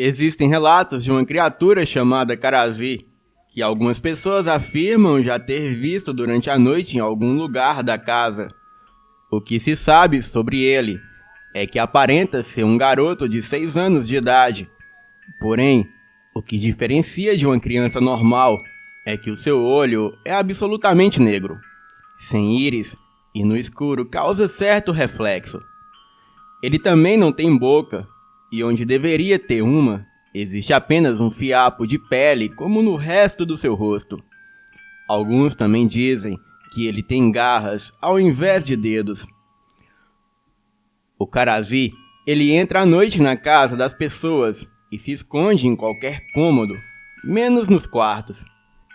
Existem relatos de uma criatura chamada Karazi, que algumas pessoas afirmam já ter visto durante a noite em algum lugar da casa. O que se sabe sobre ele é que aparenta ser um garoto de 6 anos de idade. Porém, o que diferencia de uma criança normal é que o seu olho é absolutamente negro, sem íris e no escuro causa certo reflexo. Ele também não tem boca, e onde deveria ter uma, existe apenas um fiapo de pele como no resto do seu rosto. Alguns também dizem que ele tem garras ao invés de dedos. O Karazi, ele entra à noite na casa das pessoas e se esconde em qualquer cômodo, menos nos quartos.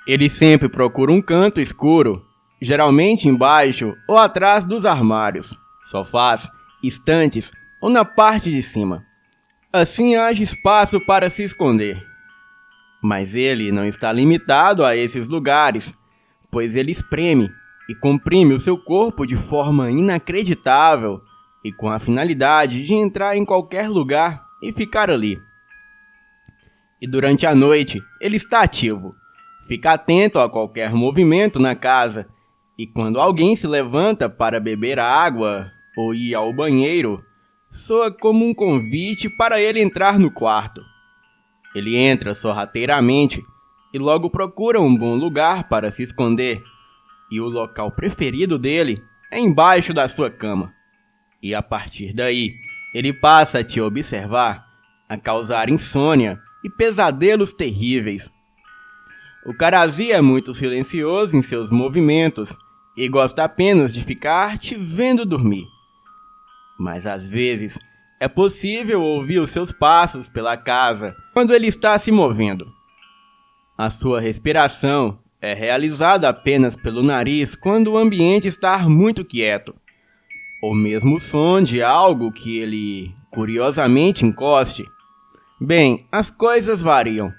Ele sempre procura um canto escuro, geralmente embaixo ou atrás dos armários, sofás, estantes ou na parte de cima. Assim haja espaço para se esconder. Mas ele não está limitado a esses lugares, pois ele espreme e comprime o seu corpo de forma inacreditável e com a finalidade de entrar em qualquer lugar e ficar ali. E durante a noite ele está ativo, fica atento a qualquer movimento na casa, e quando alguém se levanta para beber água ou ir ao banheiro, soa como um convite para ele entrar no quarto. Ele entra sorrateiramente e logo procura um bom lugar para se esconder, e o local preferido dele é embaixo da sua cama. E a partir daí, ele passa a te observar, a causar insônia e pesadelos terríveis. O Karazi é muito silencioso em seus movimentos e gosta apenas de ficar te vendo dormir. Mas às vezes é possível ouvir os seus passos pela casa quando ele está se movendo. A sua respiração é realizada apenas pelo nariz quando o ambiente está muito quieto, ou mesmo o som de algo que ele curiosamente encoste. Bem, as coisas variam.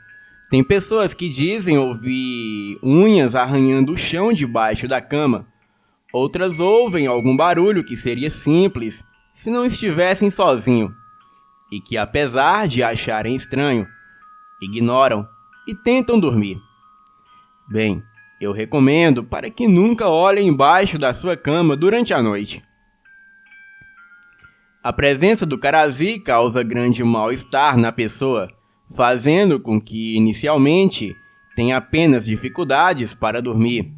Tem pessoas que dizem ouvir unhas arranhando o chão debaixo da cama. Outras ouvem algum barulho que seria simples se não estivessem sozinhos, e que apesar de acharem estranho, ignoram e tentam dormir. Bem, eu recomendo para que nunca olhem embaixo da sua cama durante a noite. A presença do Karazi causa grande mal-estar na pessoa, fazendo com que, inicialmente, tenha apenas dificuldades para dormir.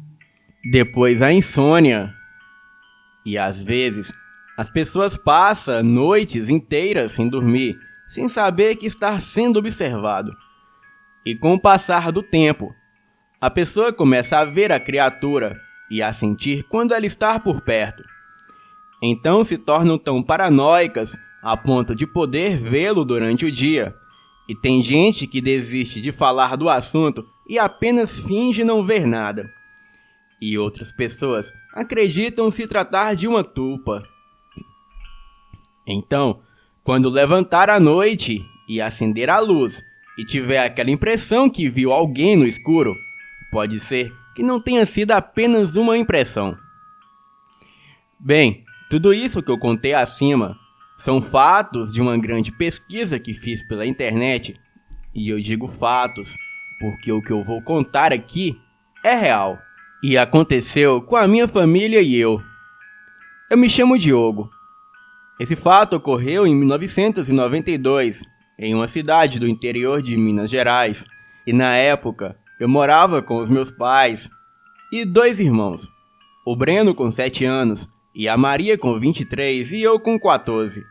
Depois a insônia. E às vezes, as pessoas passam noites inteiras sem dormir, sem saber que está sendo observado. E com o passar do tempo, a pessoa começa a ver a criatura e a sentir quando ela está por perto. Então se tornam tão paranoicas a ponto de poder vê-lo durante o dia. E tem gente que desiste de falar do assunto e apenas finge não ver nada. E outras pessoas acreditam se tratar de uma tulpa. Então, quando levantar à noite e acender a luz e tiver aquela impressão que viu alguém no escuro, pode ser que não tenha sido apenas uma impressão. Bem, tudo isso que eu contei acima são fatos de uma grande pesquisa que fiz pela internet. E eu digo fatos porque o que eu vou contar aqui é real. E aconteceu com a minha família e eu. Eu me chamo Diogo. Esse fato ocorreu em 1992, em uma cidade do interior de Minas Gerais. E na época, eu morava com os meus pais e 2 irmãos. O Breno com 7 anos e a Maria com 23 e eu com 14.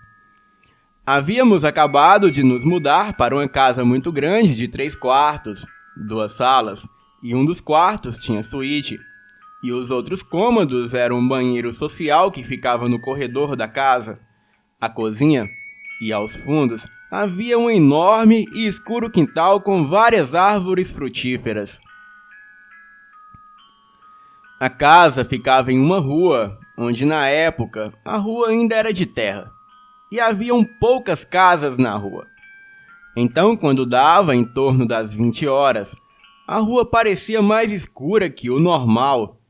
Havíamos acabado de nos mudar para uma casa muito grande de 3 quartos, 2 salas, e um dos quartos tinha suíte, e os outros cômodos eram um banheiro social que ficava no corredor da casa, a cozinha, e aos fundos havia um enorme e escuro quintal com várias árvores frutíferas. A casa ficava em uma rua, onde na época a rua ainda era de terra, e haviam poucas casas na rua. Então, quando dava em torno das 20 horas, A rua parecia mais escura que o normal,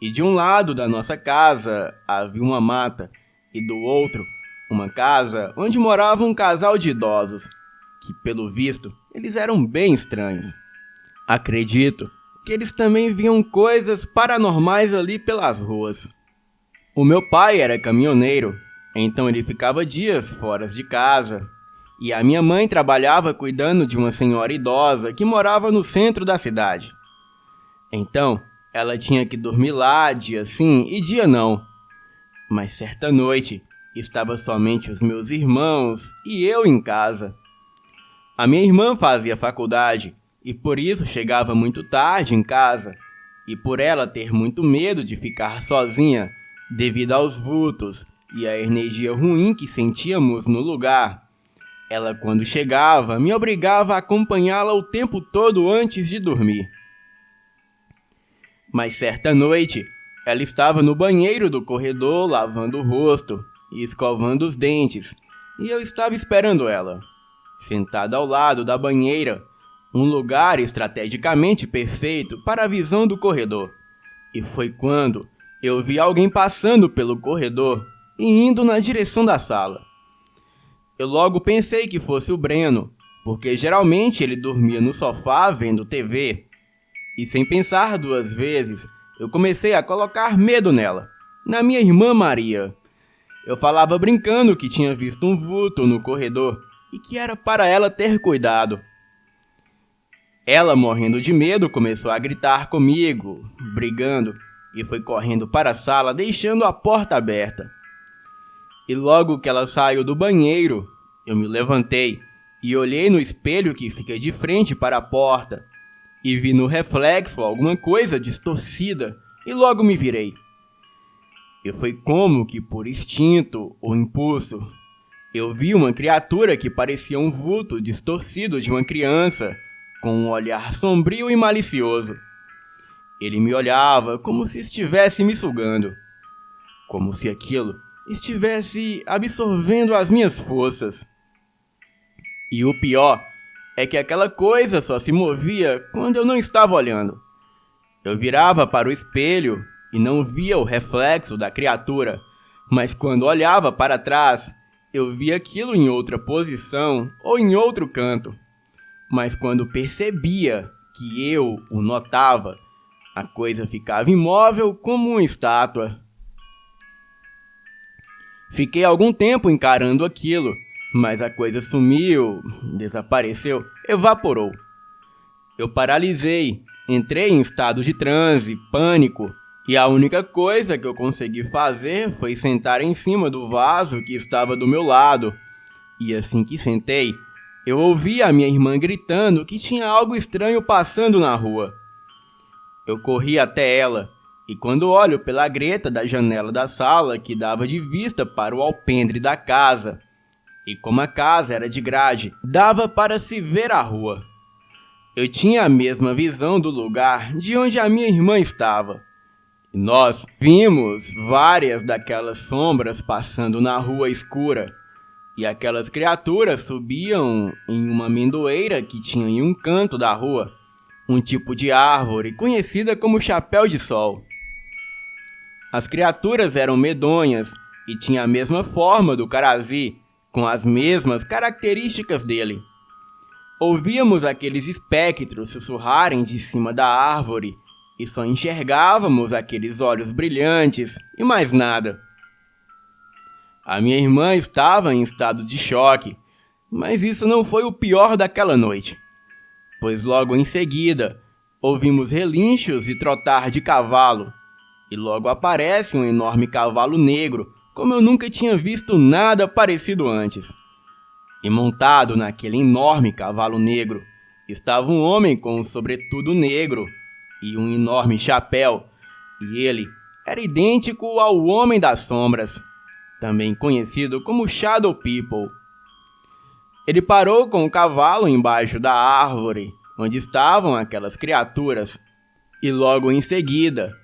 e de um lado da nossa casa havia uma mata, e do outro, uma casa onde morava um casal de idosos, que, pelo visto, eles eram bem estranhos. Acredito que eles também viam coisas paranormais ali pelas ruas. O meu pai era caminhoneiro, então ele ficava dias fora de casa. E a minha mãe trabalhava cuidando de uma senhora idosa que morava no centro da cidade. Então, ela tinha que dormir lá dia sim e dia não. Mas certa noite, estava somente os meus irmãos e eu em casa. A minha irmã fazia faculdade e por isso chegava muito tarde em casa. E por ela ter muito medo de ficar sozinha, devido aos vultos e à energia ruim que sentíamos no lugar, ela, quando chegava, me obrigava a acompanhá-la o tempo todo antes de dormir. Mas certa noite, ela estava no banheiro do corredor lavando o rosto e escovando os dentes, e eu estava esperando ela, sentada ao lado da banheira, um lugar estrategicamente perfeito para a visão do corredor. E foi quando eu vi alguém passando pelo corredor e indo na direção da sala. Eu logo pensei que fosse o Breno, porque geralmente ele dormia no sofá vendo TV. E sem pensar duas vezes, eu comecei a colocar medo nela, na minha irmã Maria. Eu falava brincando que tinha visto um vulto no corredor e que era para ela ter cuidado. Ela, morrendo de medo, começou a gritar comigo, brigando, e foi correndo para a sala, deixando a porta aberta. E logo que ela saiu do banheiro, eu me levantei e olhei no espelho que fica de frente para a porta e vi no reflexo alguma coisa distorcida e logo me virei. E foi como que por instinto ou impulso, eu vi uma criatura que parecia um vulto distorcido de uma criança, com um olhar sombrio e malicioso. Ele me olhava como se estivesse me sugando, como se aquilo estivesse absorvendo as minhas forças. E o pior é que aquela coisa só se movia quando eu não estava olhando. Eu virava para o espelho e não via o reflexo da criatura, mas quando olhava para trás, eu via aquilo em outra posição ou em outro canto. Mas quando percebia que eu o notava, a coisa ficava imóvel como uma estátua. Fiquei algum tempo encarando aquilo, mas a coisa sumiu, desapareceu, evaporou. Eu paralisei, entrei em estado de transe, pânico, e a única coisa que eu consegui fazer foi sentar em cima do vaso que estava do meu lado. E assim que sentei, eu ouvi a minha irmã gritando que tinha algo estranho passando na rua. Eu corri até ela, e quando olho pela greta da janela da sala que dava de vista para o alpendre da casa, e como a casa era de grade, dava para se ver a rua. Eu tinha a mesma visão do lugar de onde a minha irmã estava. E nós vimos várias daquelas sombras passando na rua escura, e aquelas criaturas subiam em uma amendoeira que tinha em um canto da rua, um tipo de árvore conhecida como chapéu de sol. As criaturas eram medonhas e tinham a mesma forma do Carazi, com as mesmas características dele. Ouvíamos aqueles espectros sussurrarem de cima da árvore e só enxergávamos aqueles olhos brilhantes e mais nada. A minha irmã estava em estado de choque, mas isso não foi o pior daquela noite, pois logo em seguida ouvimos relinchos e trotar de cavalo, e logo aparece um enorme cavalo negro, como eu nunca tinha visto nada parecido antes. E montado naquele enorme cavalo negro, estava um homem com um sobretudo negro e um enorme chapéu, e ele era idêntico ao Homem das Sombras, também conhecido como Shadow People. Ele parou com o cavalo embaixo da árvore, onde estavam aquelas criaturas, e logo em seguida,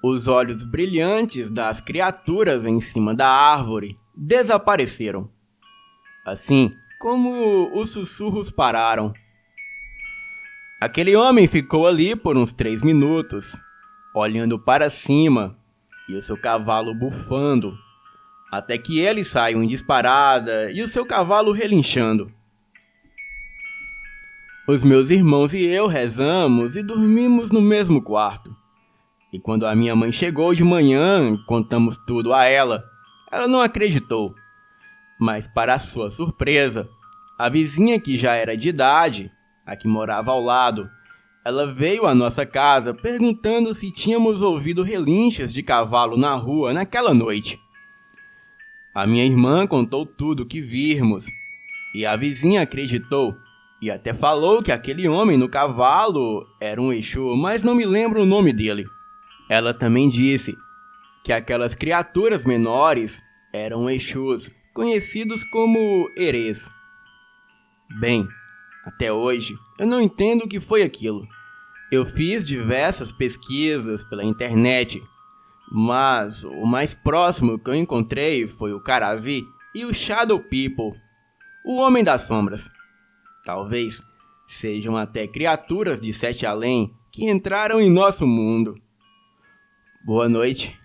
os olhos brilhantes das criaturas em cima da árvore desapareceram. Assim como os sussurros pararam. Aquele homem ficou ali por uns 3 minutos, olhando para cima e o seu cavalo bufando, até que ele saiu em disparada e o seu cavalo relinchando. Os meus irmãos e eu rezamos e dormimos no mesmo quarto. E quando a minha mãe chegou de manhã, contamos tudo a ela. Ela não acreditou. Mas, para sua surpresa, a vizinha que já era de idade, a que morava ao lado, ela veio à nossa casa perguntando se tínhamos ouvido relinchos de cavalo na rua naquela noite. A minha irmã contou tudo o que vimos, e a vizinha acreditou, e até falou que aquele homem no cavalo era um Exu, mas não me lembro o nome dele. Ela também disse que aquelas criaturas menores eram Exus, conhecidos como Erês. Bem, até hoje eu não entendo o que foi aquilo. Eu fiz diversas pesquisas pela internet, mas o mais próximo que eu encontrei foi o Carazi e o Shadow People, o Homem das Sombras. Talvez sejam até criaturas de Sete Além que entraram em nosso mundo. Boa noite